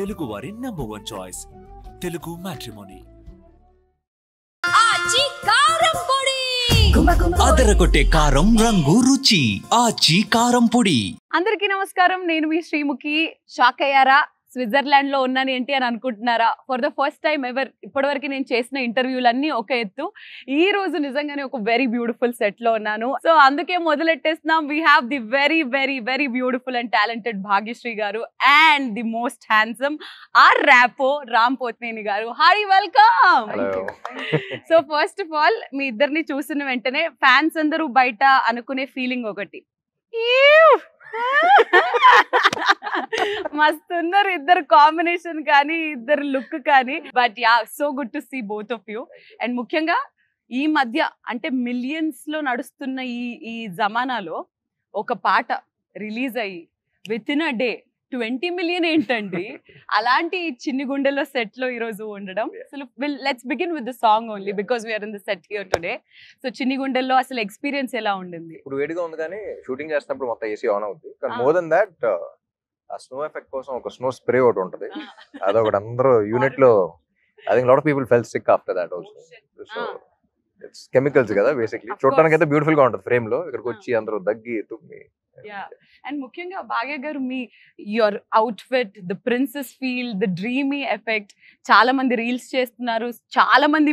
తెలుగు వారి #1 choice Telugu matrimony. అదరగొట్టే కారం రంగు రుచి ఆచి కారం పొడి. అందరికీ నమస్కారం. నేను మీ శ్రీముఖి. షాక్ అయ్యారా? స్విట్జర్లాండ్ లో ఉన్నాను ఏంటి అని అనుకుంటున్నారా? For the first time ever ఇప్పటివరకు నేను చేసిన ఇంటర్వ్యూలన్నీ ఒక ఎత్తు. ఈ రోజు నిజంగానే ఒక వెరీ బ్యూటిఫుల్ సెట్ లో ఉన్నాను. సో అందుకే మొదలెట్టేస్తున్నాం. We have the very very very beautiful and talented Bhagyashri garu and the most handsome our Rapo Ram Pothineni garu. Hi, welcome. So first of all మీ ఇద్దరిని చూసిన వెంటనే ఫ్యాన్స్ అందరూ బయట అనుకునే ఫీలింగ్ ఒకటి, మస్తున్నారు ఇద్దరు కాంబినేషన్ కానీ ఇద్దరు లుక్ కానీ. But yeah, so good to see both of you. And ముఖ్యంగా ఈ మధ్య అంటే మిలియన్స్ లో నడుస్తున్న ఈ జమానాలో ఒక పాట రిలీజ్ అయ్యి with in a day 20 million ఏంటండి? అలాంటి చిన్ని గుండెలో సెట్ లో ఈ రోజు ఉండడం. అసలు let's begin with the song only because we are in the set here today. So చిన్ని గుండెల్లో అసలు ఎక్స్పీరియన్స్ ఎలా ఉండింది? ఇప్పుడు వేడిగా ఉంది కానీ షూటింగ్ చేస్తున్నప్పుడు మొత్తం ఏసీ ఆన్ అవుతుంది. కానీ మోర్ దెన్ దాట్ ఆ స్నో ఎఫెక్ట్ కోసం ఒక స్నో స్ప్రే ఒకటి ఉంటుంది. అదొకటి అందరూ యూనిట్ లో I think lot of people fell sick after that also. So it's chemicals కదా బేసిక్లీ. చూడడానికి అయితే బ్యూటిఫుల్ గా ఉంటుంది ఫ్రేమ్ లో. ఇక్కడికి వచ్చి అందరూ దగ్గి తుమ్మి. అండ్ ముఖ్యంగా భాగ్య గారు మీ your outfit, the princess feel, the dreamy effect, చాలా మంది రీల్స్ చేస్తున్నారు. చాలా మంది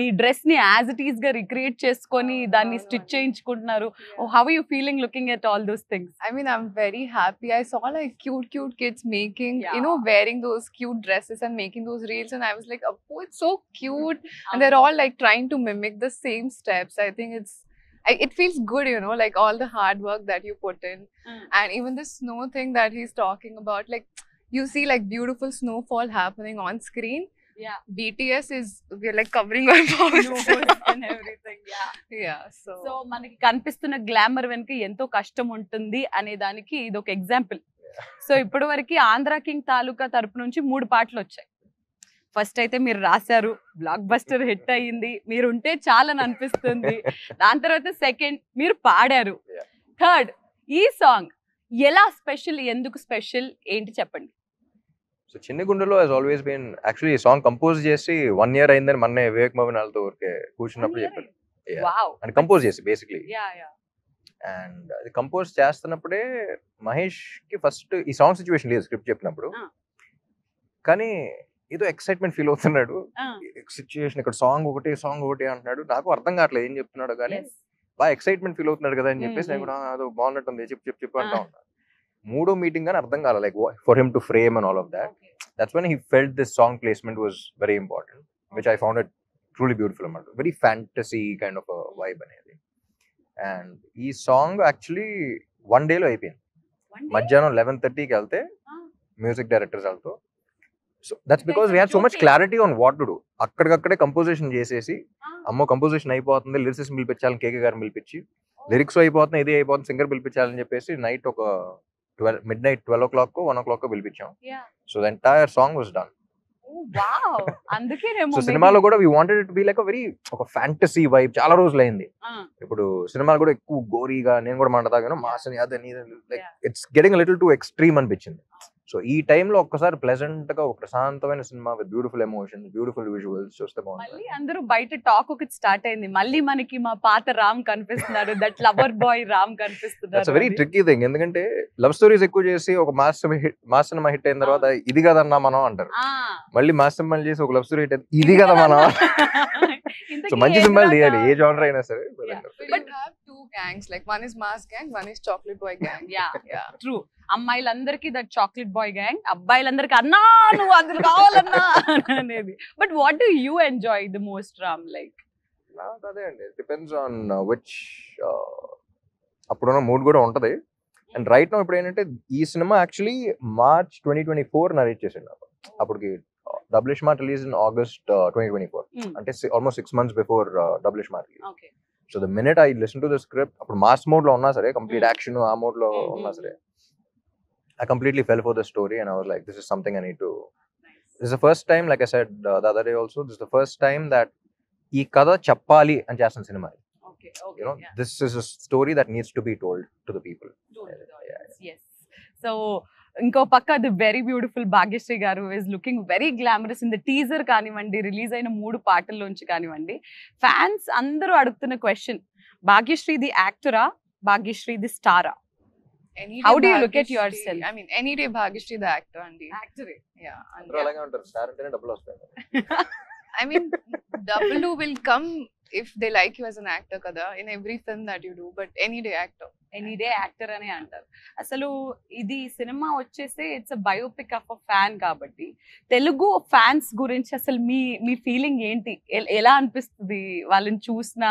మీ డ్రెస్ ని యాజ్ ఇట్ ఈస్ గా రిక్రియేట్ చేసుకొని దాన్ని స్టిచ్ చేయించుకుంటున్నారు. How are you feeling looking at all those things? I mean, I'm very happy. I saw like cute kids making, wearing those cute dresses and making those reels, and I was like, oh, it's so cute. And they're all like trying to mimic the same steps. I think it feels good, like all the hard work that you put in. And even the snow thing that he's talking about, like you see like beautiful snowfall happening on screen. Yeah. BTS we're like covering our mouths and everything. Yeah. So మనకి కనిపిస్తున్న glamour వెనుక ఎంతో కష్టం ఉంటుంది అనే దానికి ఇది ఒక ఎగ్జాంపుల్. సో ఇప్పటి వరకు ఆంధ్ర కింగ్ తాలూకా తరపు నుంచి 3 పాటలు వచ్చాయి. ఫస్ట్ అయితే మీరు రాశారు, బ్లాక్ బస్టర్ హిట్ అయ్యింది, మీరు ఉంటే చాలని అనిపిస్తుంది. దాని తర్వాత సెకండ్ మీరు పాడారు, థర్డ్ ఈ సాంగ్ ఎలా స్పెషల్, ఎందుకు స్పెషల్ ఏంటి చెప్పండి? సో చిన్ని గుండెలో హస్ ఆల్వేస్ బీన్ యాక్చువల్లీ ఈ సాంగ్ కంపోజ్ చేసి 1 year అయిందని మొన్నే వివేక్ మోహన్ వాళ్ళతో ఊరికే కూర్చున్నప్పుడు చెప్పారు. అండ్ కంపోజ్ చేసి బేసిక్లీ. అండ్ అది కంపోజ్ చేస్తున్నప్పుడే మహేష్ కి ఫస్ట్ ఈ సాంగ్ సిచ్యువేషన్ లేదు స్క్రిప్ట్ చెప్పినప్పుడు, కానీ ఏదో ఎక్సైట్మెంట్ ఫీల్ అవుతున్నాడు. సిచ్యువేషన్ ఇక్కడ సాంగ్ ఒకటి అంటున్నాడు. నాకు అర్థం కావట్లేదు ఏం చెప్తున్నాడు, కానీ బాగా ఎక్సైట్మెంట్ ఫీల్ అవుతున్నాడు కదా అని చెప్పేసి నేను కూడా అదో బాగున్నట్టుంది చెప్పు అంటా ఉన్నా. 3వ మీటింగ్ కానీ అర్థం కాలే, like for him to frame and all of that. That's when he felt this song placement was very important, which I found it truly beautiful అన్నమాట. Very fantasy kind of vibe అనేది. And ఈ song actually 1 day లో అయిపోయింది. మధ్యాహ్నం 11:30కి వెళ్తే music directors వాళ్ళతో. So that's because we had so much clarity on what to do. అక్కడికక్కడే కంపోజిషన్ చేసేసి, అమ్మో కంపోజిషన్ అయిపోతుంది, లిరిసిస్ట్ పిలిపించాలని కేకే గారిని పిలిపించి, లిరిక్స్ అయిపోతుంది, ఇది అయిపోతుంది, సింగర్ పిలిపించాలని చెప్పేసి నైట్ ఒక midnight 12 o'clock 1 o'clock పిలిపించాం. So the entire song was done. So సినిమాలో కూడా we wanted it to be like ఒక ఫ్యాంటసీ వైబ్. చాలా రోజులు అయింది. ఇప్పుడు సినిమాలు కూడా ఎక్కువ గోరీగా, నేను కూడా మాట్లాడతాను మాసని అదని, like it's getting little to extreme అనిపించింది. సో ఈ టైంలో ఒక్కసారి ప్లెజెంట్ గా ఒక ప్రశాంతమైన cinema with beautiful emotions, beautiful visuals చూస్తే బాగుంది. అందరూ బయట టాక్ ఒకటి స్టార్ట్ అయింది, మళ్ళీ మనకి మా పాత రామ్ కనిపిస్తున్నారు, దట్ లవర్ బాయ్ రామ్ కనిపిస్తున్నారు. It's very tricky thing. ఎందుకంటే లవ్ స్టోరీస్ ఎక్కువ చేసి ఒక మాస్ సినిమా హిట్ అయిన తర్వాత ఇది కదన్నా మనం అంటారు. మళ్ళీ మాస్ సినిమాలు చేసి ఒక లవ్ స్టోరీ హిట్ అయింది, ఇది కదా మనం. సో మంచి సినిమాలు తీయాలి ఏ జానర్ అయినా సరే. But you have 2 gangs, like one is mass gang, one is chocolate boy gang. Yeah. True. అమ్మాయిలందరికీ దట్ చాక్లెట్ బాయ్ గ్యాంగ్, అబ్బాయిలందరికీ అన్నా నువ్వు అందులో కావాలన్నా అనేది. But what do you enjoy the most Ram? Like నాకు అదే అండి, డిపెండ్స్ ఆన్ విచ్ అప్పుడున్న మూడ్ కూడా ఉంటది. అండ్ రైట్ నౌ ఇప్పుడు ఏంటంటే ఈ సినిమా యాక్చువల్లీ March 2024 నరేట్ చేసాడు నాకు. అప్పటికి double smart release in August 2024, అంటే almost 6 months before double smart release. So the minute I listen to the script, అప్పుడు మాస్ మోడ్ లో ఉన్నా సరే, కంప్లీట్ యాక్షన్ ఆ మోడ్ లో ఉన్నా సరే, I completely fell for the story and I was like, this is something I need to. This is the first time, like I said the other day also, this is the first time that ee kada chappali and chestunna cinema. Okay. This is a story that needs to be told to the people. Yes. So ఇంకో పక్క the very beautiful Bhagyashri garu is looking very glamorous in the teaser కానివ్వండి, release అయిన 3 పాటల్లోంచి కానివ్వండి. Fans అందరూ అడుగుతున్న question, Bhagyashri the యాక్టరా, Bhagyashri the స్టారా? Any How day do you look at Bhagyashree- yourself? I mean, any day Bhagyashree the actor, Andy. యాక్టరే. Yeah. And అందరూ అలాగే ఉంటారు, స్టార్ అంటేనే డబ్బులు వస్తాయి. I mean, double will come if they like you as an actor, kada, in every film that you do. But any day actor. Any day actor అనే అంటారు. అసలు ఇది సినిమా వచ్చేస్తే it's a biopic of a fan కాబట్టి Telugu fans గురించి అసలు మీ feeling ఏంటి? ఎలా అనిపిస్తుంది వాళ్ళని చూసిన,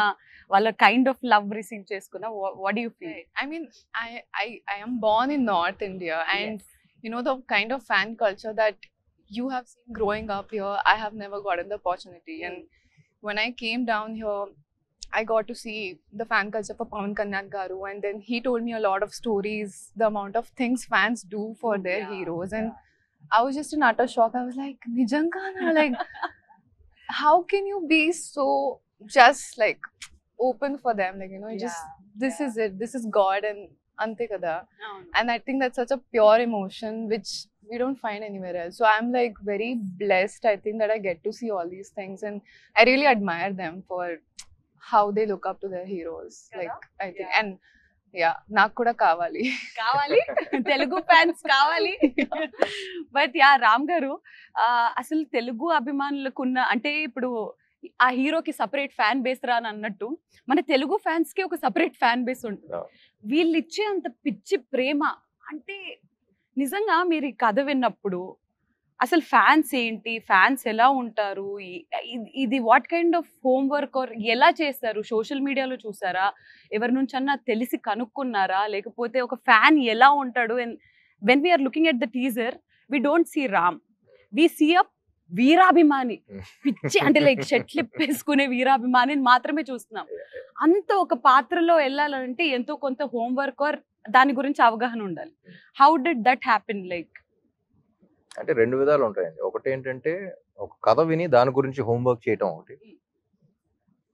వాళ్ళ కైండ్ ఆఫ్ లవ్ రిసీవ్ చేసుకున్న? What do you feel? Right. I mean, I am born in North India, and you know the kind of fan culture that you have seen growing up here. I have never gotten the opportunity, and when I came down here, I got to see the fan culture for Pawan Kannan Garu, and then he told me a lot of stories, the amount of things fans do for their heroes, and I was just in utter shock. I was like, Nijangana, like, how can you be so just like open for them? Like, you know, just this is it, this is God, and ante kada. And I think that's such a pure emotion which we don't find anywhere else. So I'm like very blessed, I think, that I get to see all these things, and I really admire them for how they look up to their heroes. Like, I think, and yeah, నాకు కూడా కావాలి. Telugu fans కావాలి. But yeah Ram గారు, అసలు తెలుగు అభిమానులకున్న, అంటే ఇప్పుడు ఆ హీరోకి సపరేట్ ఫ్యాన్ బేస్ రా అని అన్నట్టు మన తెలుగు ఫ్యాన్స్ కి ఒక సపరేట్ ఫ్యాన్ బేస్ ఉంటుంది. వీళ్ళు ఇచ్చే అంత పిచ్చి ప్రేమ, అంటే నిజంగా మీరు ఈ కథ విన్నప్పుడు అసలు ఫ్యాన్స్ ఏంటి, ఫ్యాన్స్ ఎలా ఉంటారు, ఇది what kind of homework or ఎలా చేస్తారు? సోషల్ మీడియాలో చూసారా, ఎవరి నుంచి అన్నా తెలిసి కనుక్కున్నారా, లేకపోతే ఒక ఫ్యాన్ ఎలా ఉంటాడు? And when we're looking at the teaser we don't see Ram, we see a వీరాభిమాని, పిచ్చి అంటే లైక్ షర్ట్లు వేసుకునే వీరాభిమానిని మాత్రమే చూస్తున్నాం. అంత ఒక పాత్రలో వెళ్ళాలంటే ఎంతో కొంత హోంవర్క్ ఆర్ దాని గురించి అవగాహన ఉండాలి. How did that happen? Like అంటే 2 విధాలు ఉంటాయండి. ఒకటి ఏంటంటే ఒక కథ విని దాని గురించి హోంవర్క్ చేయటం ఒకటి.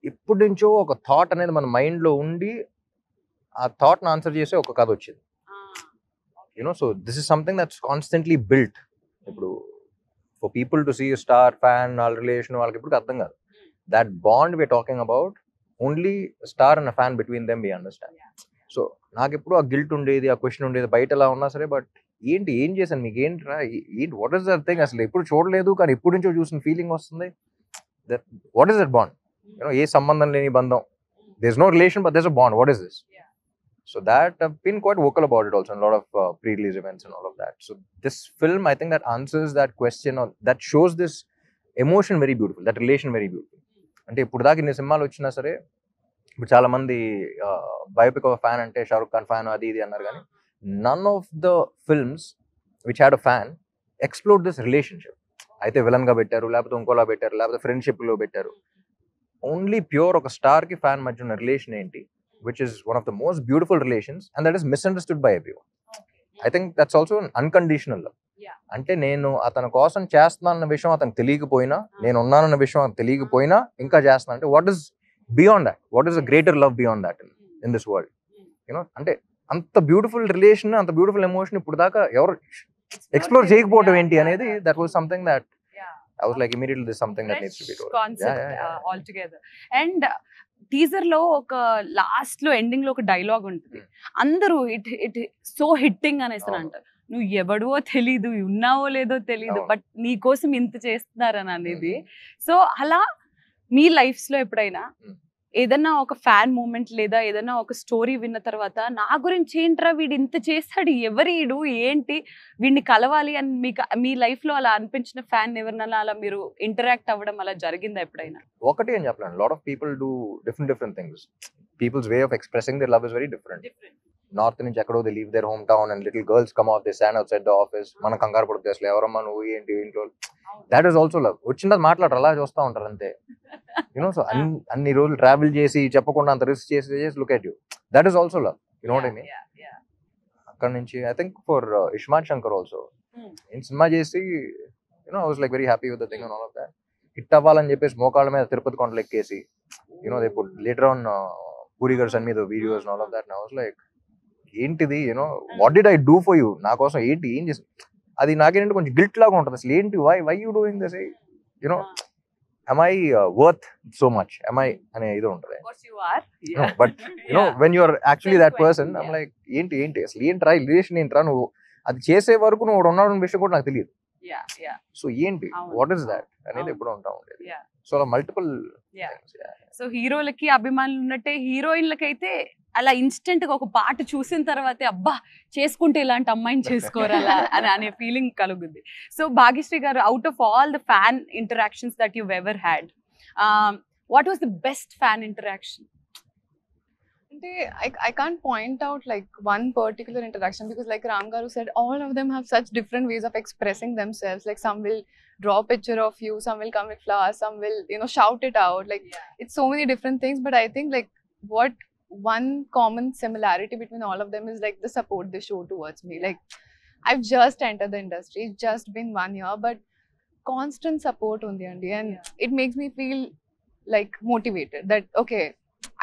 ఇప్పటి నుంచో ఒక థాట్ అనేది మన మైండ్ లో ఉండి ఆ థాట్ ని ఆన్సర్ చేసే ఒక కథ వచ్చింది. You know, so this is something that's constantly built. ఇప్పుడు for people to see star fan వాళ్ళ రిలేషన్ వాళ్ళకి ఇప్పుడు అర్థం కాదు. That bond we're talking about only star and fan between them we understand. So నాకు ఎప్పుడు ఆ గిల్ట్ ఉండేది, ఆ క్వశ్చన్ ఉండేది, బయట ఎలా ఉన్నా సరే, బట్ ఏం చేశాను, మీకు ఏంట్రా, ఏంటి, వాట్ ఇస్ దట్ థింగ్, అసలు ఎప్పుడు చూడలేదు కానీ ఎప్పుడు నుంచో చూసిన ఫీలింగ్ వస్తుంది. That what is that bond? You know, ఏ సంబంధం లేని బంధం. There is no relation but there is a bond. What is this? So that I've been quite vocal about it also in a lot of pre-release events and all of that. So this film, I think that answers that question, or that shows this emotion very beautiful, that relation very beautiful. అంటే ఇప్పుడు దాకా ఇన్ని సినిమాలు వచ్చినా సరే, ఇప్పుడు చాలా మంది బయోపిక్ ఆఫ్ ఫ్యాన్ అంటే షారుఖ్ ఖాన్ ఫ్యాన్ అది ఇది అన్నారు, కానీ none of the films which had a fan explore this relationship. అయితే విలన్ గా పెట్టారు, లేకపోతే ఇంకోలా పెట్టారు, లేకపోతే ఫ్రెండ్షిప్ లో పెట్టారు. ఓన్లీ ప్యూర్ ఒక స్టార్ కి ఫ్యాన్ మధ్య ఉన్న రిలేషన్ ఏంటి, which is one of the most beautiful relations, and that is misunderstood by everyone. I think that's also an unconditional love. అంటే నేను అతని కోసం చేస్తున్నానన్న విషయం అతనికి తెలియకపోయినా, నేను ఉన్నానన్న విషయం అతనికి తెలియకపోయినా ఇంకా చేస్తున్నా అంటే what is beyond that, what is a greater love beyond that in this world? You know, అంటే అంత బ్యూటిఫుల్ రిలేషన్, అంత బ్యూటిఫుల్ ఎమోషన్ ఇప్పుడు దాకా ఎవరు ఎక్స్ప్లోర్ చేయకపోవడం ఏంటి అనేది, that was something that I was like immediately this is something that needs to be told. Concept altogether. And teaser లో ఒక లాస్ట్ లో ఎండింగ్ లో ఒక డైలాగ్ ఉంటుంది, అందరూ ఇట్ సో హిట్టింగ్ అనేసి అంటారు, నువ్వు ఎవడో తెలీదు, ఉన్నావో లేదో తెలీదు, బట్ నీ కోసం ఇంత చేస్తున్నారని అనేది. సో అలా మీ లైఫ్స్ లో ఎప్పుడైనా ఏదన్నా ఒక ఫ్యాన్ మూమెంట్ లేదా ఏదన్నా ఒక స్టోరీ విన్న తర్వాత, నా గురించి ఏంట్రా వీడు ఇంత చేస్తాడు, ఎవరీడు ఏంటి, వీడిని కలవాలి అని మీకు మీ లైఫ్ లో అలా అనిపించిన ఫ్యాన్ ఎవరినైనా అలా మీరు ఇంటరాక్ట్ అవ్వడం అలా జరిగిందా ఎప్పుడైనా? ఒకటి అని చెప్పలేను, lot of people do different things. People's way of expressing their love is very different. North నుంచి ఎక్కడో they leave their home town and little girls come off they stand outside the office. మన కంగారు పడుతుంది, అసలు ఎవరమ్మా నువ్వు, ఏంటి ఇంట్లో. That is also love. వచ్చిన మాట్లాడరు, అలా చూస్తూ ఉంటారు అంతే. యూనో, సో అన్ని రోజులు ట్రావెల్ చేసి చెప్పకుండా అంత రిస్క్ చేసి look at you, that is also love. You know what I mean? అక్కడ నుంచి I think for iSmart Shankar also, నేను సినిమా చేసి you know I was like very happy with the thing and all of that. Hit అవ్వాలని చెప్పేసి మోకాళ్ళ మీద తిరుపతి కొండలు ఎక్కేసి, you know they put later on Puri garu send me the videos and all of that, and I was like ఏంటిది you know what did I do for you, నా కోసం ఏంటి ఏం చేసి, అది నాకేంటంటే కొంచెం గిల్ట్ లాగా ఉంటుంది. అసలు ఏంటి why you doing this, you know am I worth so much, am I అనే ఇది ఉంటుంది. Of course you are. But you know when you are actually that person I'm like ఏంటి అసలు ఏంట్రా ఈ రిలేషన్ ఏంట్రా, నువ్వు అది చేసే వరకు నువ్వు ఉన్నావు అనే విషయం కూడా నాకు తెలియదు. సో ఏంటి వాట్ ఈస్ దాట్ అనేది ఎప్పుడూ ఉంటా ఉండేది. సో అలా మల్టిపుల్. సో హీరోలకి అభిమానులు ఉన్నట్టే హీరోయిన్లకి అయితే అలా ఇన్స్టెంట్ గా ఒక పాట చూసిన తర్వాతే అబ్బా చేసుకుంటే ఇలాంటి అమ్మాయిని చేసుకోరాలా అని అనే ఫీలింగ్ కలుగుద్ది. సో భాగ్యశ్రీ గారు, out of all the fan interactions that you ever had, what was the best fan interaction? I can't point out like one particular interaction, because like Ram Garu said, all of them have such different ways of expressing themselves. Like some will draw a picture of you, some will come with flowers, some will, you know, shout it out. Like it's so many different things. But I think like what one common similarity between all of them is like the support they show towards me. Like I've just entered the industry, it's just been 1 year, but constant support on the end, and it makes me feel like motivated that okay,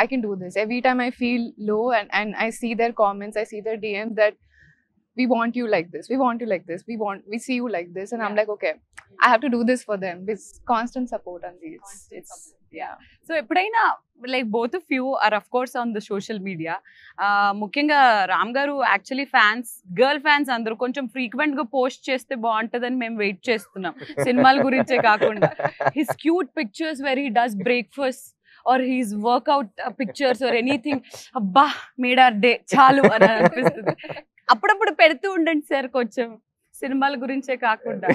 I can do this. Every time I feel low and I see their comments, I see their DMs that we want you like this, we want you like this, we see you like this, and I'm like okay, I have to do this for them. It's constant support on these. It's so ఎప్పుడైనా like both of you are of course on the social media, ముఖ్యంగా రామ్ గారు actually fans, girl fans అందరూ కొంచెం frequent గా post చేస్తే బాగుంటుందని మేము wait చేస్తున్నాం, సినిమాల గురించే కాకుండా. His cute pictures where he does breakfast or his workout pictures or anything, అబ్బా మేడ్ ఆర్ డే చాలు అని అనిపిస్తుంది. అప్పుడప్పుడు పెడుతూ ఉండండి సార్ కొంచెం, సినిమాల గురించే కాకుండా.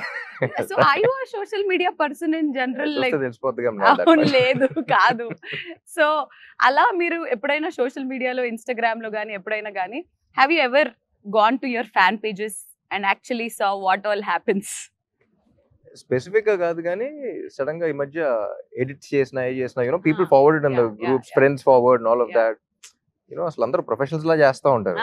So I you are social media person in general, like అవును లేదు కాదు. సో అలా మీరు ఎప్పుడైనా సోషల్ మీడియాలో, ఇన్స్టాగ్రామ్ లో కానీ ఎప్పుడైనా కానీ, have you ever gone to your fan pages and actually saw what all happens? Specific గా కాదు కానీ సడన్ గా ఈ మధ్య ఎడిట్ చేసిన you know people forward in the groups, friends forward all of that, you know అసలు అందరూ ప్రొఫెషనల్స్ లా చేస్తూ ఉంటారు.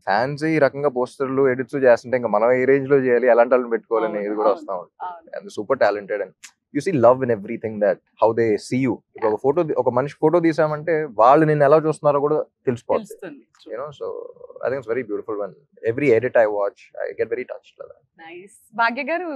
ఫ్యాన్స్ ఈ రకంగా పోస్టర్లు ఎడిట్స్ చేస్తుంటే ఇంకా మనం ఏ రేంజ్ లో చేయాలి, ఎలాంటి వాళ్ళని పెట్టుకోవాలని ఇది కూడా వస్తూ ఉంటుంది. And super talented and you see love in everything that how they see you. ఇప్పుడు ఒక ఫోటో, ఒక మనిషి ఫోటో తీసామంటే వాళ్ళు నిన్ను ఎలా చూస్తున్నారో కూడా తెలిసిపోతుంది. You know so I think it's very beautiful. When every edit I watch, I get very touched by that. Nice. Bhagya garu,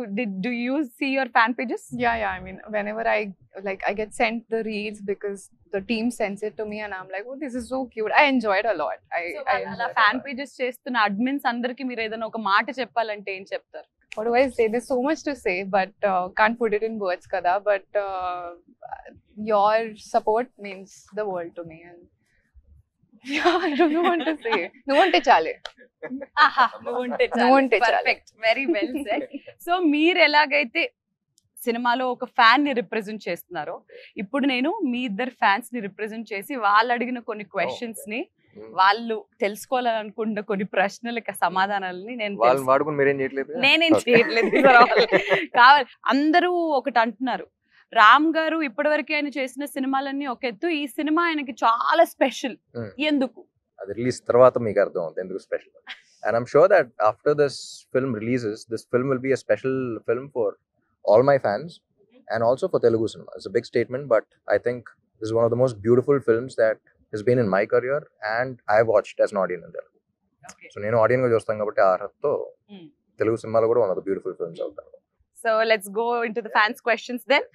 do you see your fan pages? Yeah. I mean, whenever I get sent the reels because the team sends it to me, and I'm like, oh, this is so cute. I enjoy it a lot. I enjoy fan pages chestuna admins andarki meer edana oka maata cheppalante em cheptaru? What do I say? There's so much to say, but can't put it in words kada. But your support means the world to me, and yeah, I don't know what to say. Nuante chale. Aha, nuante chale. Perfect. Very well said. So మీరు ఎలాగైతే సినిమాలో ఒక fan ని represent చేస్తున్నారో, ఇప్పుడు నేను మీ ఇద్దరు fans ని రిప్రజెంట్ చేసి వాళ్ళు అడిగిన కొన్ని క్వశ్చన్స్ ని, వాళ్ళు తెలుసుకోవాలనుకున్న కొన్ని ప్రశ్నలకి సమాధానాలని నేనేం చేయట్లేదు కావాలి. అందరూ ఒకటి అంటున్నారు, రామ్ గారు ఇప్పటివరకు ఆయన చేసిన సినిమాలన్నీ ఒక ఎత్తు, ఈ సినిమా ఆయనకి చాలా స్పెషల్, ఎందుకు? అది రిలీజ్ తర్వాత మీకు అర్థం అవుతుంది ఎందుకు special. And I'm sure that after this film releases, this film will be a special film for all my fans and also for Telugu cinema. It's a big statement, but I think this is one of the most beautiful films that has been in my career and I watched as an audience in Telugu. Okay. So nenu audience ga chustam kabatti arhatto Telugu cinema lo kuda one of the beautiful films out there. So let's go into the fans questions then.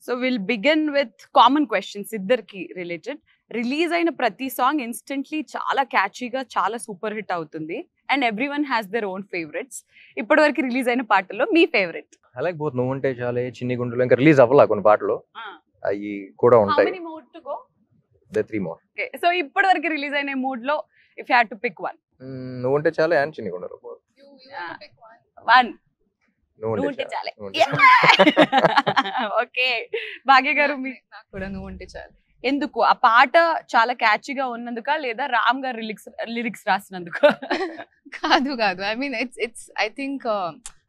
So we'll begin with common questions iddarki related. Release అయిన ప్రతి song instantly చాలా క్యాచీగా, చాలా super hit అవుతుంది, and everyone has their own favourites. ఇప్పటి వరకు release అయిన పాటల్లో మీ favourite? I like both. నువ్వుంటే చాలే, చిన్ని గుండెలో ఇంకా రిలీజ్ అవ్వాల కొన్ని పాటలు, అవి కూడా ఉంటాయి. How many more to go? There 3 more. Okay, so ఇప్పటి వరకు రిలీజ్ అయిన మూడ్ లో if you had to pick one. నువ్వుంటే చాలే అండ్ చిన్ని గుండెలో. You want to pick one. నువ్వుంటే చాలే. ఓకే భాగ్య గారు, నాకు కూడా నువ్వుంటే చాలే. ఎందుకు? ఆ పాట చాలా క్యాచీగా ఉన్నందుక, లేదా రామ్ గారు లిరిక్స్ రాసినందుక? కాదు. I mean, it's I think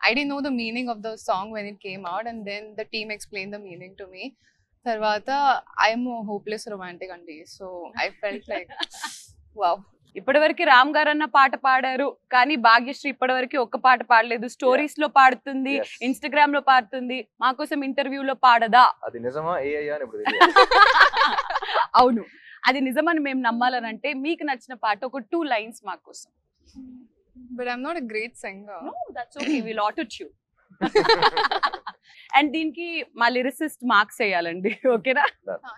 I didn't know the meaning of the song when it came out, and then the team explained the meaning to me. Tarvata I'm a hopeless romantic andi, so I felt like wow. ఇప్పటివరకు రామ్ గారు అన్న పాట పాడారు, కానీ భాగ్యశ్రీ ఇప్పటివరకు ఒక్క పాట పాడలేదు. స్టోరీస్ లో పాడుతుంది, ఇన్స్టాగ్రామ్ లో పాడుతుంది, మా కోసం ఇంటర్వ్యూలో పాడదా? అది నిజమా? అవును, అది నిజమని మేము నమ్మాలనంటే మీకు నచ్చిన పాట ఒక 2 lines మా కోసం. But I'm not a great singer. No, that's okay. We'll auto-tune. And దీనికి మా లిరిసిస్ట్ మార్క్స్ వేయాలండి, ఓకేనా?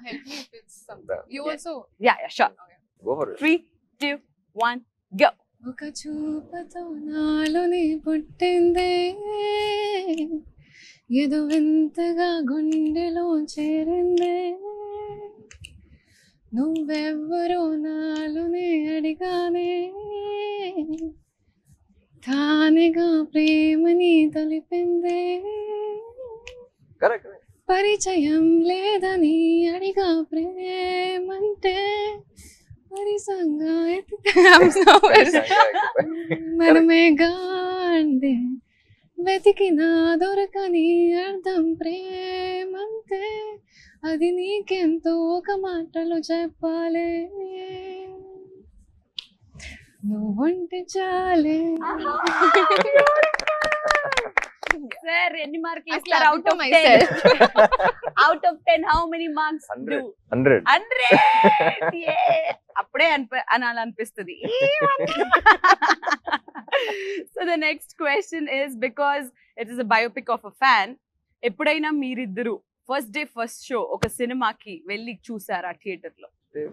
Help me if it's something. You also. Yeah, sure. Go for it. 3, 2, 1, go. ఒక చూపుతో నాలోని పుట్టిందే ఏదో వింతగా గుండెలో చేరిందే నువ్వెవ్వరో నాలోనే అడిగానే తానేగా ప్రేమని తలిపిందే Correct. పరిచయం లేదని అడిగా ప్రేమంటే పరిసంగా మనమే గాండే వెతికినా దొరకని అర్థం ప్రేమంతే అది నీకెంతో ఒక మాటలు చెప్పాలే నువ్వుంటే చాలే. సార్ ఎన్ని మార్కులు I ఇస్తారు clap out for of myself. 10? Out of 10 how many marks? 100. 100. అప్పుడే అనాలనిపిస్తుంది. So the next question is, because it is a biopic of a fan, ఎప్పుడైనా మీరిద్దరు ఫస్ట్ డే ఫస్ట్ షో ఒక సినిమాకి వెళ్ళి చూసారా థియేటర్ లో?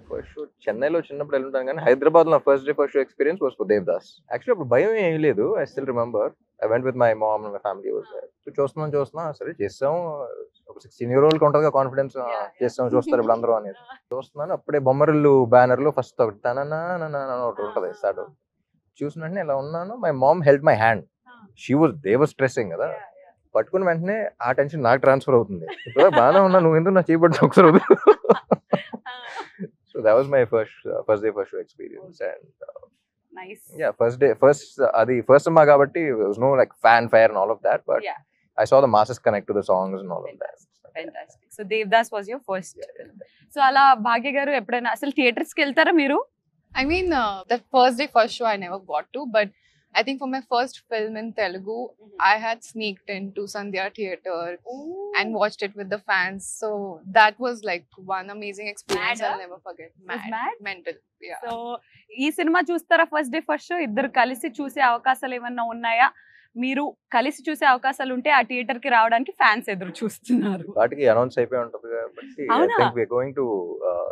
ఫస్ట్ షో చెన్నైలో చిన్నప్పుడు వెళ్ళుంటాను, కానీ హైదరాబాద్ లో first day first show experience was for Devdas. Actually అప్పుడు భయం ఏం లేదు. I still remember I went with my mom and my family was there. So చూస్తున్నా సరే చేస్తాం, ఒక 16-year-old ఉంటుంది కాన్ఫిడెన్స్, చేస్తాం చూస్తారు ఇప్పుడు అందరూ అనేది. చూస్తున్నాను అప్పుడే బొమ్మరిల్లు బ్యానర్ లో ఫస్ట్ ఒకటి తననా ఒకటి ఉంటుంది స్టార్ట్. చూసిన వెంటనే ఇలా ఉన్నాను, my mom held my hand. They was stressing కదా, పట్టుకున్న వెంటనే ఆ టెన్షన్ నాకు ట్రాన్స్ఫర్ అవుతుంది. ఇప్పుడు బాగానే ఉన్నా, నువ్వు ఎందుకు నా చేయబడి ఒకసారి అవుతుంది. So that was my first day first show experience, and nice. yeah, first cinema kabatti there was no like fanfare and all of that, but Yeah. I saw the masses connect to the songs and all of that. Fantastic. So Devdas was your first. So అలా భాగ్య గారు ఎప్పుడైనా అసలు theatres కి వెళ్తారా మీరు? I mean, that first day first show I never got to, but I think for my first film in Telugu, I had sneaked into Sandhya Theatre and watched it with the fans. So that was like one amazing experience. Mad, I'll never forget. Was mad? Mental. Yeah. So ఈ cinema చూస్తారా first day first show? ఇద్దరు కలిసి చూసే అవకాశాలు ఏమన్నా ఉన్నాయా? మీరు కలిసి చూసే అవకాశాలు ఉంటే ఆ థియేటర్ కి రావడానికి ఫ్యాన్స్ ఎదురు చూస్తున్నారు. వాటికి అనౌన్స్ అయిపోయి ఉంటుంది కాబట్టి I అవునా? think we are going to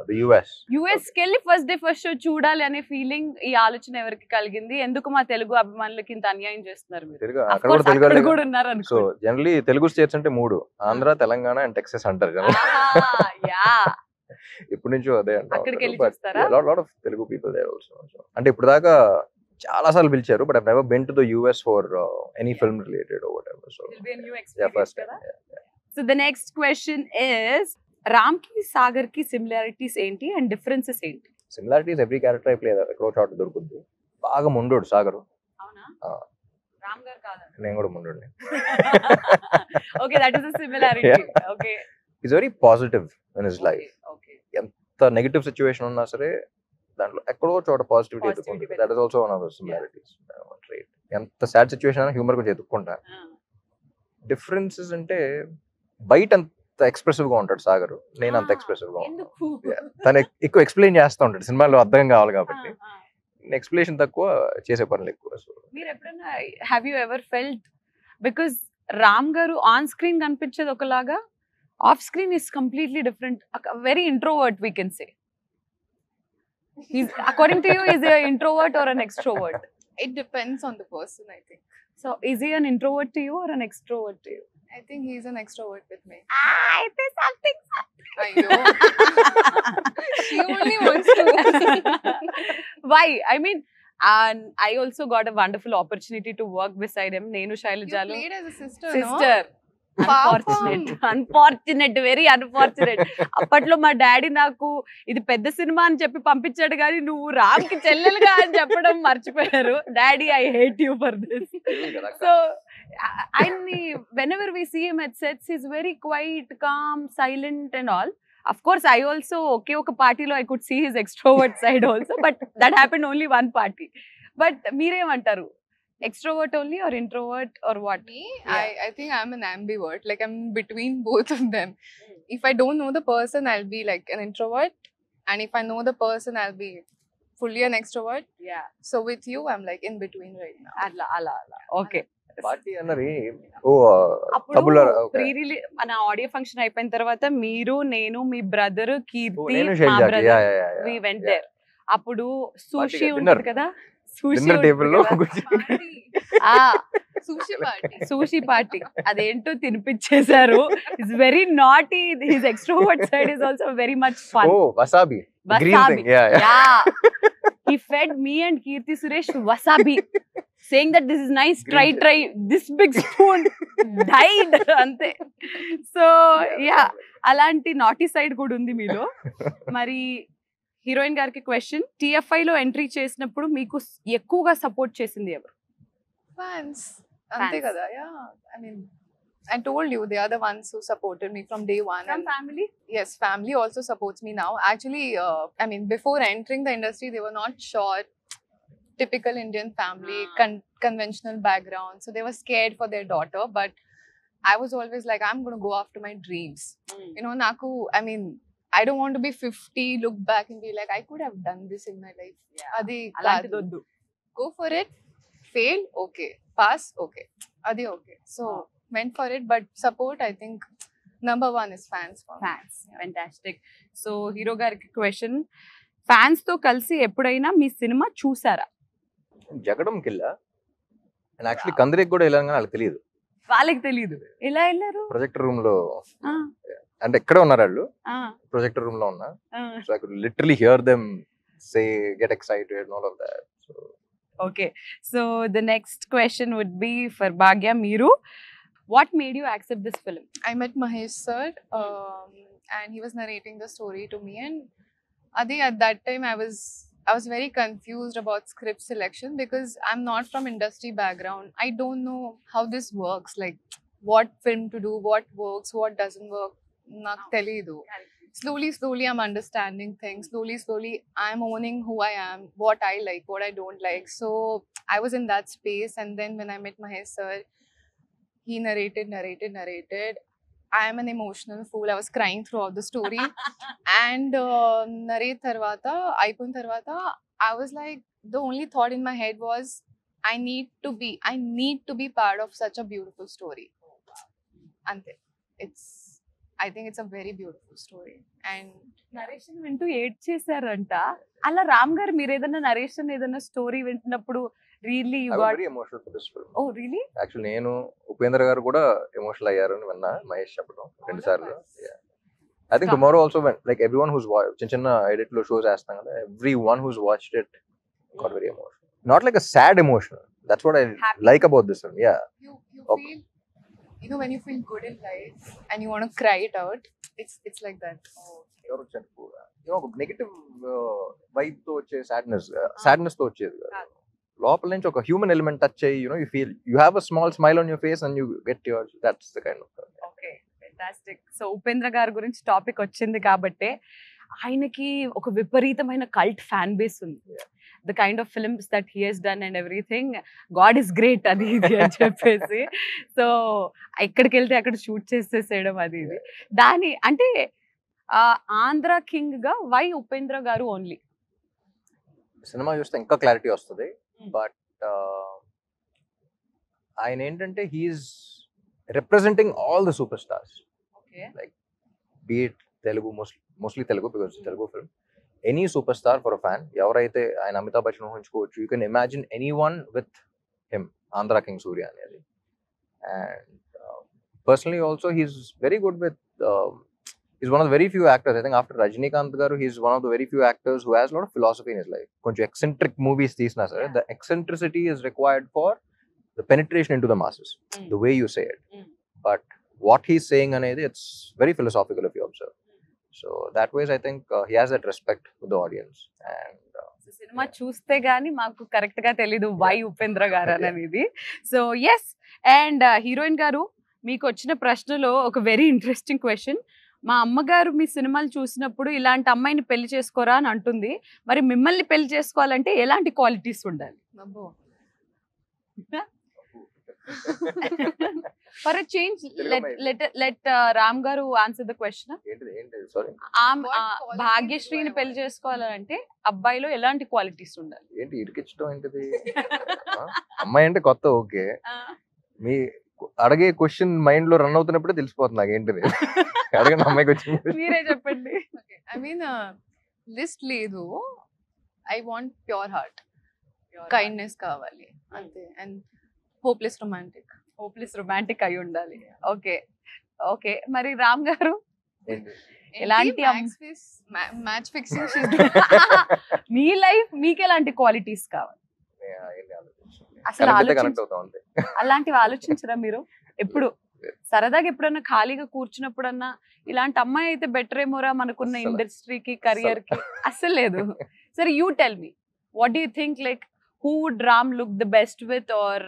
the US. US కి వెళ్ళి ఫస్ట్ డే ఫస్ట్ షో చూడాలి అనే ఫీలింగ్, ఈ ఆలోచన ఎవరికి కలిగింది? ఎందుకు మా తెలుగు అభిమానులకి ఇంత అన్యాయం చేస్తున్నారు మీరు? తెలుగు Of అక్కడ course, కూడా తెలుగు అక్కడ కూడా ఉన్నారు సో అనుకో. జనరలీ తెలుగు స్టేట్స్ అంటే 3: ఆంధ్ర, తెలంగాణ అండ్ టెక్సస్ అంటారు కదా. యా, ఇప్పటి నుంచో అదే అక్కడికి వెళ్ళి అంటారు. చూస్తారా? Lot of Telugu people there also. అంటే ఇప్పుడు దాకా చాలా సార్లు పిలిచారు, but I never been to the US for any film related or whatever. So It'll be a new yeah, experience first కదా. time. So the next question is, Ram కి సాగర్ కి similarities ఏంటి అండ్ డిఫరెన్సెస్ ఏంటి? Similarities every character I play ఎక్కడో చోట దొరుకుతుంది. బాగా ముండోడు సాగరు, అవునా? Ah. రామ్ గారు కాదా? నేను కూడా ముండోడిని. Okay, that is a similarity. Okay, is very positive in his life. Okay. ఎంత నెగటివ్ సిచ్యువేషన్ ఉన్నా సరే దాంట్లో ఎక్కడో చోట పాజిటివిటీ Positivity ఎత్తుకుంటుంది. That is also one of the similarities. ఎంత సాడ్ సిచ్యువేషన్ అయినా హ్యూమర్ కొంచెం ఎత్తుక్కుంటా. డిఫరెన్సెస్ అంటే బయట అంత ఎక్స్ప్రెసివ్ గా ఉంటాడు సాగర్, నేను అంత ఎక్స్ప్రెసివ్ గా ఉంటాను. ఎందుకు? తను ఎక్కువ ఎక్స్ప్లెయిన్ చేస్తూ ఉంటాడు, సినిమాలో అర్థం కావాలి కాబట్టి. ఎక్స్ప్లెనేషన్ తక్కువ, చేసే పనులు ఎక్కువ. సో మీరు ఎప్పుడైనా have you ever felt, because Ram గారు ఆన్ స్క్రీన్ కనిపించేది ఒకలాగా, off screen is completely different, very introvert we can say. According to you, is he an introvert or an extrovert? It depends on the person, I think. So is he an introvert to you or an extrovert to you? I think he's an extrovert with me. It is something. I know. She only wants to. Why? I mean, and I also got a wonderful opportunity to work beside him. Nenu You Shailajalu. played as a sister, Sister. Unfortunate, very unfortunate. అప్పట్లో మా daddy నాకు ఇది పెద్ద cinema అని చెప్పి పంపించాడు, కానీ నువ్వు రామ్ కి చెల్లెలుగా అని చెప్పడం మర్చిపోయారు. Daddy, I hate you for this. So ఆయన్ని whenever we see him at sets, he's very quiet, calm, silent and all. Of course, I also ఒక పార్టీలో I could see his extrovert side also, but that happened only one party. But మీరేమంటారు? Extrovert only or introvert or what? Me, Yeah. I think I'm an ambivert. Like I'm between both of them. If I don't know the person, I'll be like an introvert, and if I know the person, I'll be fully an extrovert. Yeah. So with you, I'm like in between right now. అలా okay. Party అన్నది ఓ అప్పుడు తబులా pre release మన audio function అయిపోయిన తర్వాత మీరు నేను మీ బ్రదర్ కీర్తి నేను మా శైలజాకి బ్రదర్ వి వెంట్ దేర్. అప్పుడు సూషి Dinner. ఉంటుంది కదా, సూషి డిన్నర్ టేబుల్ లో Sushi party. సూషి పార్టీ అదేంటో తినిపించేశారు. It's very naughty. His extrovert side is also very much fun. ఓ wasabi green Wasabi. Thing yeah He fed me and Kirti Suresh wasabi, saying that this is nice, try. This big spoon died. Ante. So yeah, అలాంటి naughty side కూడా ఉంది మీలో. మరి heroine గారికి question, TFI లో entry చేసినప్పుడు మీకు ఎక్కువగా సపోర్ట్ చేసింది ఎవరు? Fans. Ante kada, yeah. I mean, I told you they are the ones who supported me from day one. And family. yes, family also supports me now. Actually, I mean, before entering the industry, they were not sure. Typical Indian family, conventional background. So they were scared for their daughter. But I was always like, I'm going to go after my dreams. You know, naku, I mean, I don't want to be 50, look back and be like, I could have done this in my life. Adi అలాంటిది kaadu. వద్దు. Go for it. Fail, okay. Pass, okay. Adi okay. So went for it. But support, I think, number one is fans for me. Fans. Fantastic. So hero గారికి question, fans తో కలిసి ఎప్పుడైనా మీ cinema చూసారా? జగడం కిల్లా and actually కందరికి కూడా వెళ్ళాను కానీ వాళ్ళకి తెలియదు. వాళ్ళకి తెలియదు. ఎలా వెళ్ళారు? ప్రొజెక్టర్ రూమ్ లో ఆ, అంటే ఎక్కడ ఉన్నారు వాళ్ళు, ఆ, ప్రొజెక్టర్ రూమ్ లో ఉన్నా. ఆ. So I could literally here them say get excited and all of that. So Okay, so the next question would be for Bhagya Meeru. What made you accept this film? I met Mahesh sir, and he was narrating the story to me. And Adi, at that time, I was very confused about script selection because I'm not from industry background. I don't know how this works, like what film to do, what works, what doesn't work. Nak telidu. Slowly, I'm understanding things. Slowly, I'm owning who I am, what I like, what I don't like. So I was in that space. And then when I met Mahesh sir, he narrated. I am an emotional fool. I was crying throughout the story. And narrate tarvata, aipun tarvata, I was like, the only thought in my head was, I need to be part of such a beautiful story. Ante. I think it's a very beautiful story. And narration వింటూ ఏడ్ చేశారంట. అలా రామ్ గారు మీరు ఏదైనా narration ఏదైనా story వింటున్నప్పుడు really you got very emotional for this film. Oh really? Actually నేను ఉపేంద్ర గారు కూడా ఎమోషనల్ అయ్యారని విన్నా మహేష్ చెప్పడం 2 సార్లు. I think tomorrow also like everyone who's చిన్న ఎడిట్ లో షోస్ వేస్తాం కదా, everyone who's watched it got very emotional. Not like a sad emotion. That's what I like about this film. Yeah, you feel, you know, when you feel good in life and you want to cry it out, it's like that. ఎవరు వచ్చారు negative vibe తో వచ్చే sadness తో వచ్చేది కాదు. లోపల నుంచి ఒక హ్యూమన్ ఎలిమెంట్ టచ్ అయ్యి you feel you have a small smile on your face and you get your that's the kind of. Okay, fantastic. So Upendra గారి గురించి టాపిక్ వచ్చింది కాబట్టి ఆయనకి ఒక విపరీతమైన కల్ట్ ఫ్యాన్ బేస్ ఉంది. The kind of films that he he's done and everything, god is great అది ఇది అని చెప్పేసి. సో ఎక్కడికి వెళ్తే అక్కడ షూట్ చేసేసేయడం అది ఇది. దాని అంటే ఆంధ్ర కింగ్ గా వై ఉపేంద్ర గారు ఓన్లీ? సినిమా చూస్తే ఇంకా క్లారిటీ వస్తుంది. బట్ ఆయన ఏంటంటే he's representing all the super stars. Like be it Telugu, mostly Telugu because Telugu film. Any super star for a fan, ఎవరైతే ఆయన అమితాబ్ బచ్చన్ ఊహించుకోవచ్చు. You can imagine any one with him, Andhra king Surya అనేది. And personally also he's very good with he's one of the very few actors, I think after Rajinikanth garu, he's one of the very few actors who has a lot of philosophy in his life. Konchu eccentric movies teesna sir, the eccentricity is required for the penetration into the masses, the way you say it. But what he's saying anedi, it's very philosophical if you observe. So that ways I think he has that respect with the audience. And cinema చూస్తే గానీ మాకు correct గా తెలీదు why Upendra గారు అనేది. So yes, and heroine గారు మీకు వచ్చిన ప్రశ్నలో ఒక వెరీ ఇంట్రెస్టింగ్ క్వశ్చన్. మా అమ్మగారు మీ సినిమాలు చూసినప్పుడు ఇలాంటి అమ్మాయిని పెళ్లి చేసుకోరా అని అంటుంది. మరి మిమ్మల్ని పెళ్లి చేసుకోవాలంటే ఎలాంటి క్వాలిటీస్ ఉండాలి? For a change, let Ram garu answer the question. ఏంటిది సారీ భాగ్యశ్రీని పెళ్లి చేసుకోవాలంటే అబ్బాయిలో ఎలాంటి క్వాలిటీస్ ఉండాలి? ఏంటి ఇరికించడం ఏంటిది? అమ్మాయి అంటే కొత్త ఓకే, మీ అడిగే క్వశ్చన్ మైండ్ లో రన్ అవుతున్నప్పుడే తెలిసిపోతుంది నాకు ఏంటిది. అడగండి అమ్మాయికి వచ్చింది. మీరే చెప్పండి. I mean, లిస్ట్ లేదు. I want pure heart, kindness కావాలి అంతే, అండ్ హోప్లెస్ రొమాంటిక్ అయి ఉండాలి. ఓకే ఓకే, మరి రామ్ గారు ఎలాంటి మ్యాచ్ ఫిక్సింగ్ మీ లైఫ్ మీకు ఎలాంటి క్వాలిటీస్ కావాలి? అసలు అలాంటివి ఆలోచించరా మీరు ఎప్పుడు? సరదాగా ఎప్పుడన్నా ఖాళీగా కూర్చున్నప్పుడన్నా ఇలాంటి అమ్మాయి అయితే బెటర్ ఏమోరా మనకున్న ఇండస్ట్రీకి కెరియర్ కి? అసలు లేదు. సరే, you tell me, what do you think, like who would Ram look the best with, or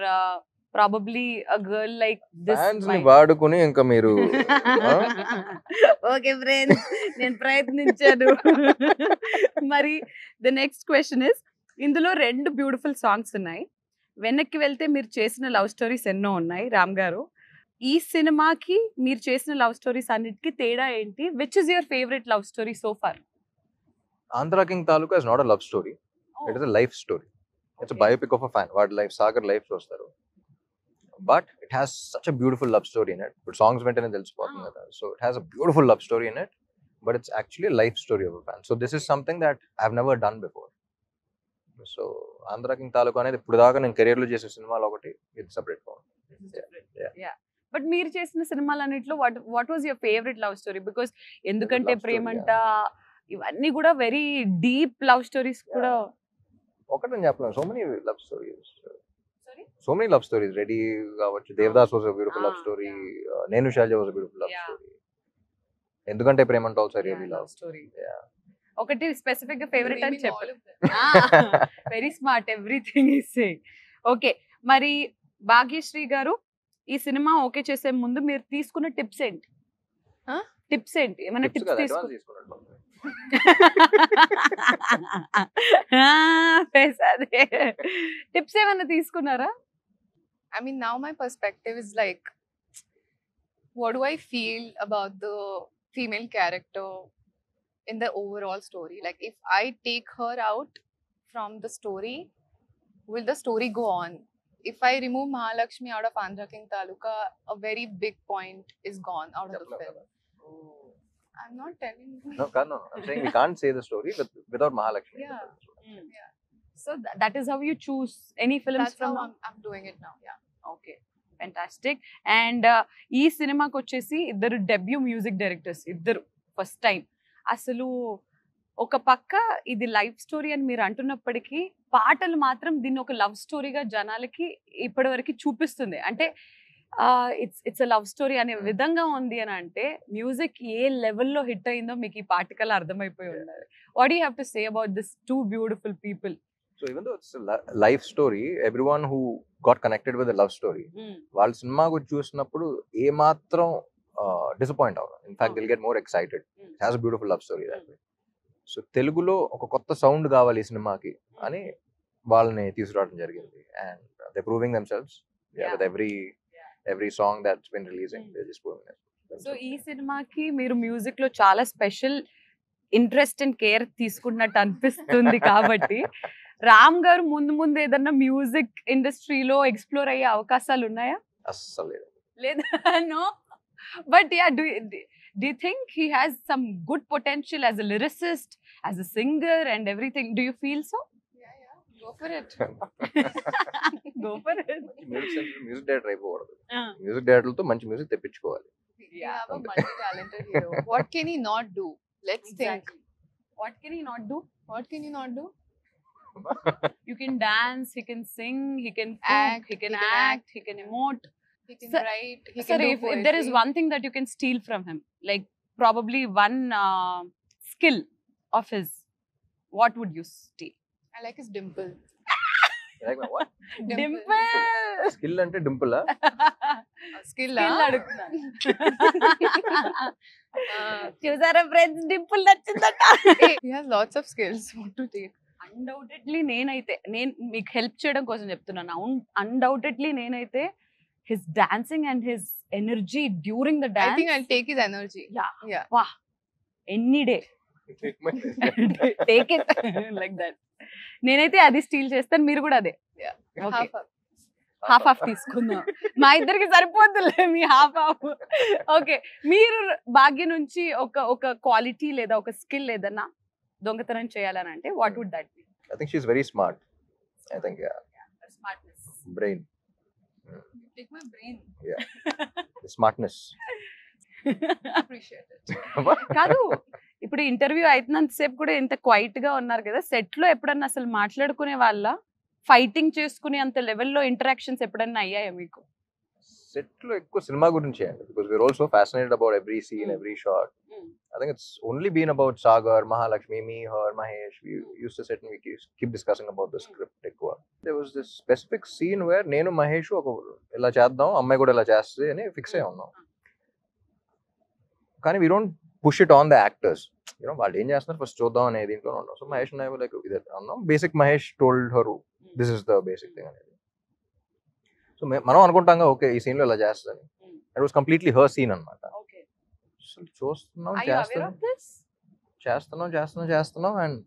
probably a girl like this వాడుకుని ఇంకా మీరు ఓకే ఫ్రెండ్స్, నేను ప్రయత్నించాను. మరి ద నెక్స్ట్ క్వశ్చన్ ఇస్, ఇందులో 2 బ్యూటిఫుల్ సాంగ్స్ ఉన్నాయి. వెనక్కి వెళ్తే మీరు చేసిన లవ్ స్టోరీస్ ఎన్నో ఉన్నాయి రామ్ గారు. ఈ సినిమాకి మీరు చేసిన లవ్ స్టోరీస్ అన్నిటికీ తేడా ఏంటి? Which is your favourite love story so far? Andhra king Taluka is not a love story, it is a life story. It's a biopic of a fan. వాడి లైఫ్, సాగర్ లైఫ్ చూస్తారు, but it has such a beautiful love story in it. ఇప్పుడు songs వెంటనే తెలిసిపోతుంది కదా. So it has a beautiful love story in it, but it's actually life story of a fan. So this is something that I have never done before. So Andhra king Taluka అనేది ఇప్పుడు దాకా నేను career లో చేసే సినిమాలు ఒకటి, ఇది సెపరేట్ గా ఉంది. బట్ మీరు చేసిన సినిమాలన్నిట్లో what was your favourite love story? Because ఎందుకంటే ప్రేమంట ఇవన్నీ కూడా వెరీ డీప్ లవ్ స్టోరీస్ కూడా. ఒకటి నేను చెప్పలేను, so many love stories. Ready కావచ్చు, Devadas was a beautiful love story, Nenu షాజా was a beautiful love story, ఎందుకంటే ప్రేమంట ఆల్సో రియల్లీ లవ్ స్టోరీ. ఒకటి స్పెసిఫిక్ గా ఫేవరెట్ అని చెప్పాలి. Very smart, everything is saying. Okay, మరి భాగ్యశ్రీ గారు, ఈ సినిమా ఓకే చేసే ముందు మీరు తీసుకున్న టిప్స్ ఏంటి? ఏమైనా టిప్స్ తీసుకున్నారా? టిప్స్ ఏమైనా తీసుకున్నారా? I mean, now my perspective is like, what do I feel about the female character in the overall story? Like, if I take her out from the story, will the story go on? If I remove Mahalakshmi out of Andhra King Taluka, a very big point is gone out of the film. I'm not telling you. No, I'm saying we can't say the story without Mahalakshmi. Yeah. So that is how you choose any films. That's from how I'm doing it now. Yeah. Okay, fantastic. And ఈ సినిమాకి వచ్చేసి ఇద్దరు debut music directors, ఇద్దరు first time. అసలు ఒక పక్క ఇది life story అని మీరు అంటున్నప్పటికీ పాటలు మాత్రం దీన్ని ఒక లవ్ స్టోరీగా జనాలకి ఇప్పటి వరకు చూపిస్తుంది. అంటే ఇట్స్ లవ్ స్టోరీ అనే విధంగా ఉంది అని అంటే మ్యూజిక్ ఏ లెవెల్లో హిట్ అయిందో మీకు ఈ పాటికల్ అర్థమైపోయి ఉండాలి. What you have to say about this 2 beautiful people? So even though it's a life story, everyone who got connected with the love story, వాళ్ళ సినిమా గురించి చూసినప్పుడు ఏ మాత్రం డిసప్పాయింట్ అవ్వరు. In fact, they'll get more excited. It has a beautiful love story that way. So తెలుగులో ఒక కొత్త sound కావాలి ఈ సినిమాకి అని వాళ్ళని తీసుకురావడం జరిగింది. And they're proving themselves with every song that's been releasing. They're just proving themselves. So ఈ సినిమాకి మీరు మ్యూజిక్ లో చాలా స్పెషల్ ఇంట్రెస్ట్ అండ్ కేర్ తీసుకున్నట్టు అనిపిస్తుంది కాబట్టి రామ్ గారు ముందు ఏదన్నా మ్యూజిక్ ఇండస్ట్రీలో ఎక్స్ప్లోర్ అయ్యే అవకాశాలు ఉన్నాయా? అస్సలు లేదు. No, but yeah, do you think he has some good potential as a lyricist, as a singer and everything? Do you feel so? Go for it. Music director అయిపోకూడదు, మ్యూజిక్ డైరెక్టర్లతో మంచి music తెప్పించుకోవాలి. We have a multi-talented hero. What can he not do? Let's think. What can he not do? What can he not do? You can dance, he can sing, he can cook, Act, he can act, he can emote. He can Sir, write. He Sir, can do if there is poetry. one thing that you can steal from him, like probably one skill of his, what would you steal? I like his dimple. Like what? Dimple. Skill అంటే డింపుల్ ఆ? Skill. Skill అడుగుతున్నాను. చూసారా friends, dimple నచ్చిందట. He has lots of skills. What to take? Undoubtedly నేను మీకు help చేయడం కోసం చెప్తున్నాను. అన్డౌటెడ్లీ నేనైతే his dancing and his energy during the I dance. think I'll take his energy. Yeah. Wow. Any day. Take it like that. నేనైతే అది steel చేస్తాను, మీరు కూడా అదే. Okay. హాఫ్ తీసుకుందాం, మా ఇద్దరికి సరిపోతుందిలే మీ హాఫ్. ఓకే, మీరు భాగ్య నుంచి ఒక క్వాలిటీ లేదా ఒక స్కిల్ ఏదన్నా దొంగతనం చేయాలని అంటే what would that be? I think she's very smart. I think smartness. brain. Take my brain. Yeah. The smartness. Appreciate it. కాదు, ఇప్పుడు ఇంటర్వ్యూ అయినంత సేపు కూడా ఇంత క్వైట్ గా ఉన్నారు కదా, సెట్ లో ఎప్పుడన్నా అసలు మాట్లాడుకునే వాళ్ళ, ఫైటింగ్ చేసుకునే అంత లెవెల్లో ఇంటరాక్షన్స్ ఎప్పుడన్నా అయ్యాయా మీకు? సెట్ లో ఎక్కువ సినిమా గురించి అండి, because we're also fascinated about every scene, every shot. I think it's only been about Sagar, Mahalakshmi, me, her, Mahesh. We used to sit and we keep discussing about the script ఎక్కువ. There was this specific scene where నేను మహేష్ ఒక ఇలా చేద్దాం, అమ్మాయి కూడా ఇలా చేస్తుంది అని ఫిక్స్ అయి ఉన్నాం. కానీ we don't push it on the actors. వాళ్ళు ఏం చేస్తున్నారు ఫస్ట్ చూద్దాం అనే దీంట్లో ఉన్నాం. So Mahesh and I like ఇదే అన్నాం. Basic Mahesh told her this is the basic thing అనేది. సో మనం అనుకుంటాం ఓకే ఈ సీన్ లో ఇలా చేస్తుందని. It was completely her scene అన్నమాట. చూస్తున్నాం చేస్తున్నాం and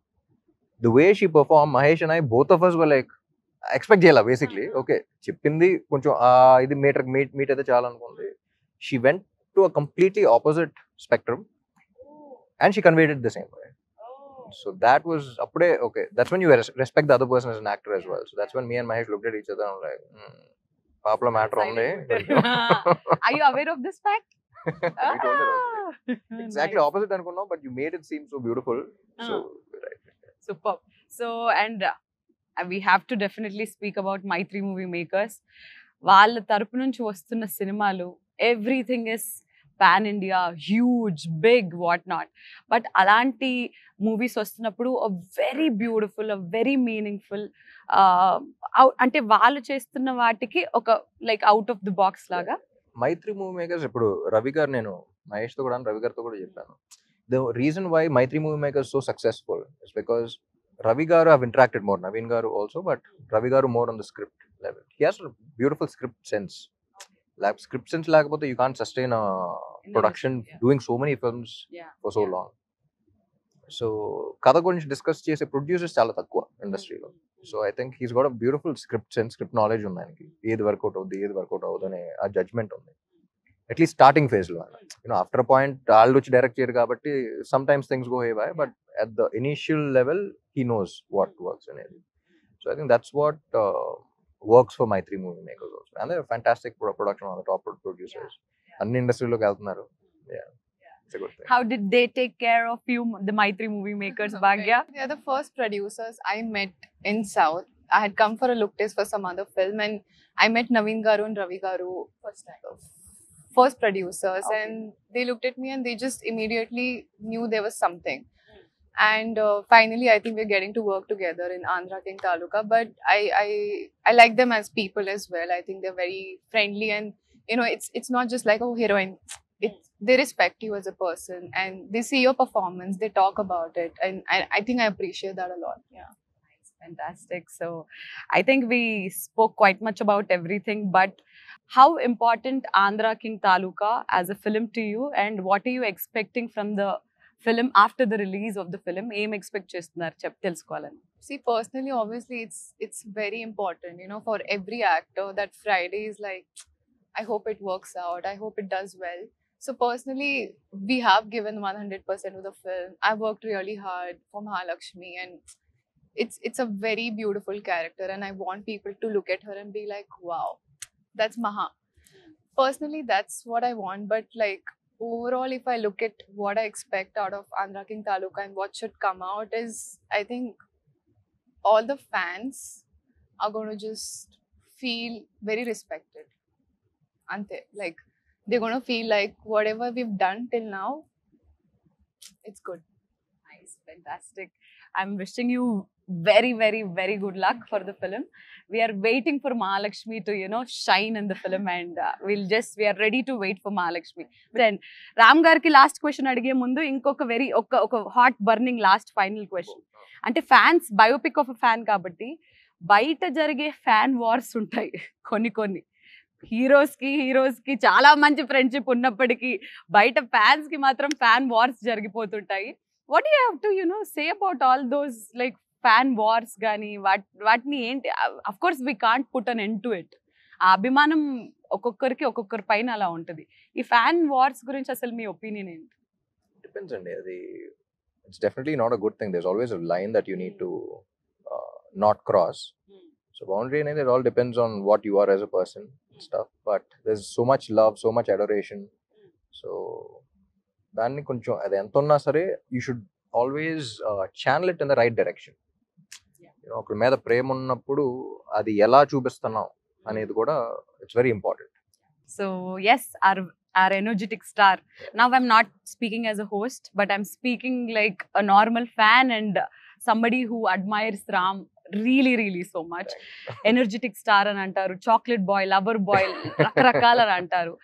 the way she perform, Mahesh and I both of us were like expect చేయాలి బేసిక్లీ. ఓకే చెప్పింది కొంచెం ఇది మీట్ అయితే చాలా అనుకుంది. She went to a completely opposite spectrum and she conveyed it the same way. So that was appude okay, that's when you respect the other person as an actor as well. So that's when me and Mahesh looked at each other and were like papla matter undi. Are you aware of this fact? We told her exactly nice. Opposite anukunnam, but you made it seem so beautiful. So right. Superb. So and we have to definitely speak about Maitri Movie Makers. వాళ్ళ తరపు నుంచి వస్తున్న సినిమాలు everything is pan India, huge, big, what not. But అలాంటి movies వస్తున్నప్పుడు very beautiful, very meaningful, అంటే వాళ్ళు చేస్తున్న వాటికి ఒక like out of the box లాగా. మైత్రి మూవీ మేకర్స్ ఇప్పుడు రవి గారు, నేను మహేష్ తో కూడా రవి గారితో కూడా చెప్పాను, the reason why Mythri movie makers so successful is because Ravi garu have interacted more, Naveen garu also, but Ravi garu more on the script level. He has a beautiful script sense. Like script sense lagapothe you can't sustain a production doing so many films for so long. So kada gurinchi discuss chese producers chaala takkuva industry lo. So I think he's got a beautiful script sense, script knowledge undi ayaniki. Edi workout avudane aa judgment undi. At least starting phase lo, after a point all which direct cheyaru kabatti sometimes things go haywire, but at the initial level he knows what works and everything. So I think that's what works for Maitri Movie Makers also, and they're a fantastic production on the top producers. Anni industry lo keltunnaru. It's a good thing. How did they take care of you, the Maitri Movie Makers, Bhagya? They are the first producers I met in South. I had come for a look test for some other film, and I met Naveen garu and Ravi garu first producers, and they looked at me and they just immediately knew there was something. And finally I think we're getting to work together in Andhra King Taluka, but I like them as people as well. I think they're very friendly, and it's not just like, oh, heroine. They respect you as a person and they see your performance, they talk about it, and I think I appreciate that a lot. Fantastic. So I think we spoke quite much about everything, but how important Andhra King Taluka as a film to you, and what are you expecting from the film after the release of the film? Em expect chestunnaru telusukovalani. See, personally, obviously it's very important, for every actor, that Friday is like, I hope it works out, I hope it does well. So personally, we have given 100% of the film. I worked really hard for Mahalakshmi, and it's a very beautiful character, and I want people to look at her and be like, wow, that's Maha. Personally, that's what I want. But like overall, if I look at what I expect out of Andhra King Taluka and what should come out is, I think all the fans are going to just feel very respected. Ante, like they're going to feel like whatever we've done till now, it's good. Nice, fantastic. I'm wishing you very, very, very good luck for the film. We are waiting for Mahalakshmi to, shine in the film, and we are ready to wait for Mahalakshmi. Then, Ram garki last question adige mundu, inkoka very oka hot burning last final question. Ante fans, biopic of a fan kabatti, baita jarige fan wars untayi konni. Heroes కి చాలా మంచి friendship ఉన్నప్పటికీ బయట fans కి మాత్రం fan wars జరిగిపోతుంటాయి. What you have to say about all those like fan wars కానీ వాటిని ఏంటి? Of course we can't put an end to it. ఆ అభిమానం ఒక్కొక్కరికి ఒక్కొక్కరి పైన అలా ఉంటుంది. ఈ ఫ్యాన్ వార్స్ గురించి అసలు మీ ఒపీనియన్ ఏంటి? డిపెండ్స్ అండి. అది it's definitely not a good thing. There is always a line that you need to not cross. So boundary అనేది it all depends on what you are as a person and stuff, but there's so much love, so much adoration. So దాన్ని కొంచెం అది ఎంత ఉన్నా సరే you should always channel it in the right direction. ఒకరి మీద ప్రేమ ఉన్నప్పుడు అది ఎలా చూపిస్తున్నాం అనేది కూడా it's very important. So yes, our energetic star. Now I'm not speaking as a host, but I'm speaking like a normal fan and somebody who admires Ram really so much. Energetic star అని అంటారు, chocolate boy, lover boy, రకరకాల అని అంటారు.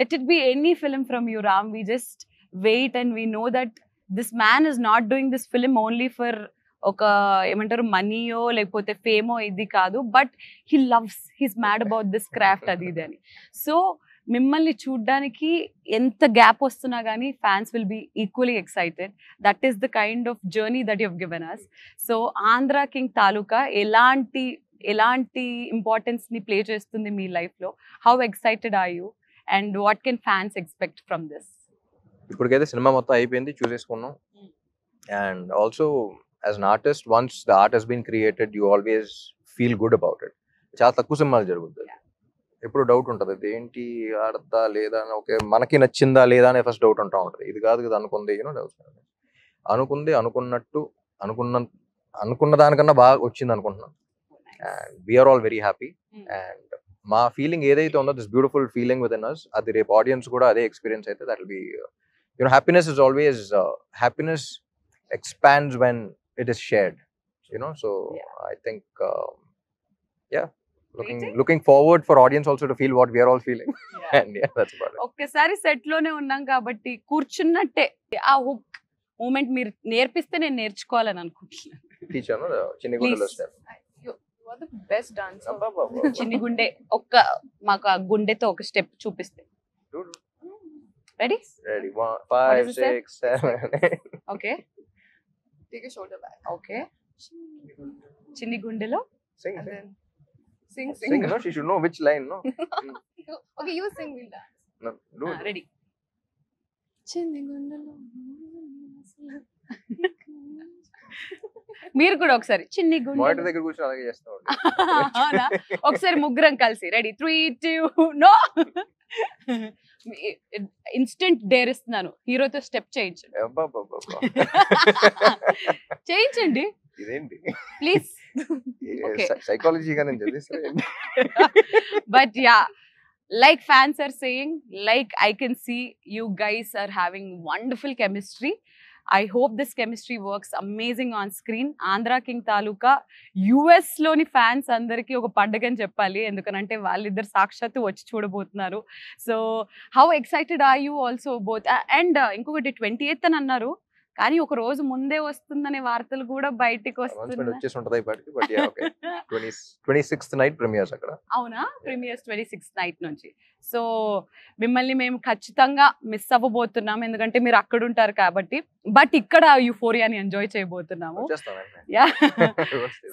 Let it be any film from you, Ram. We just wait and we know that this man is not doing this film only for ఒక ఏమంటారు మనీయో లేకపోతే ఫేమో ఇది కాదు, but he loves, he's mad about this craft అది ఇది అని. So మిమ్మల్ని చూడ్డానికి ఎంత గ్యాప్ వస్తున్నా కానీ fans will be equally excited. That is the kind of journey that you have given us. So Andhra king Taluka ఎలాంటి ఇంపార్టెన్స్ ని ప్లే చేస్తుంది మీ లైఫ్ లో? How excited are you and what can fans expect from this? ఇప్పటికైతే సినిమా మొత్తం అయిపోయింది, చూసేసుకున్నాం. And also as an artist, once the art has been created, you always feel good about it. చాలా తక్కువ సినిమాలు జరుగుతుంది, ఎప్పుడు డౌట్ ఉంటుంది ఏంటి ఆడతా లేదా అని, ఓకే మనకి నచ్చిందా లేదా అనే ఫస్ట్ డౌట్ ఉంటా ఉంటుంది. ఇది కాదు కదా అనుకుంది, డౌట్ అనుకుంది అనుకున్నట్టు అనుకున్న దానికన్నా బాగా వచ్చింది అనుకుంటున్నాను. And we are all very happy. And మా ఫీలింగ్ ఏదైతే ఉందో, this beautiful feeling within us, అది రేపు ఆడియన్స్ కూడా అదే ఎక్స్పీరియన్స్ అయితే that will be happiness is always happiness expands when it is shared, so I think looking forward for audience also to feel what we are all feeling. And that's about it. ఒక్కసారి set లోనే ఉన్నాం కాబట్టి కూర్చున్నట్టే ఆ hook moment మీరు నేర్పిస్తే నేను నేర్చుకోవాలని అనుకుంటున్నాను. టీచర్ చిన్ని గుండెలో step. You are the best dancer. చిన్ని గుండె మాకు ఆ గుండెతో ఒక స్టెప్ చూపిస్తే. Ready? 5 6 7 8. Okay, Take a shoulder back. Okay. Chinni gundelo. Sing. And then sing. No, she should know which line, no? Okay, you sing, we'll dance. No, do it. Ready. Chinni gundelo. మీరు కూడా ఒకసారి చిన్ని గుండె monitor దగ్గర కూర్చొని అలాగే చేస్తాం. అవునా? ఒకసారి ముగ్గురం కలిసి రెడీ 3 2 నో. ఇన్స్టెంట్ డేర్ ఇస్తున్నాను, హీరోతో స్టెప్ చేయించండి. చేయించండి ఇదేంటి ప్లీజ్. సైకాలజీగా నేను చదివిస్తాను. But yeah, like fans are saying, like I can see you guys are having wonderful chemistry. I hope this chemistry works amazing on screen. Andhra King Taluka US లోని fans అందరికి ఒక పండుగ అని చెప్పాలి, ఎందుకంటే వాళ్ళిద్దరు సాక్షాత్తు వచ్చి చూడబోతున్నారు. So how excited are you also both? And ఇంకొకటి 28th అని అన్నారు, కానీ ఒక రోజు ముందే వస్తుందనే వార్తలు కూడా బయటికి వస్తున్నాయి. 26th నైట్ ప్రీమియర్స్ అక్కడ. అవునా? ప్రీమియర్స్ 26th నైట్ నుంచి. సో మిమ్మల్ని మేము ఖచ్చితంగా మిస్ అవ్వబోతున్నాం, ఎందుకంటే మీరు అక్కడ ఉంటారు కాబట్టి. బట్ ఇక్కడ యూఫోరియాని ఎంజాయ్ చేయబోతున్నాము. Yeah,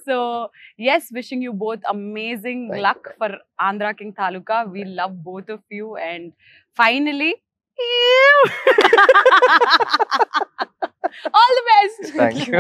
so yes, wishing you both amazing luck for Andhra king Taluka. We love both of you. And finally all the best. Thank you.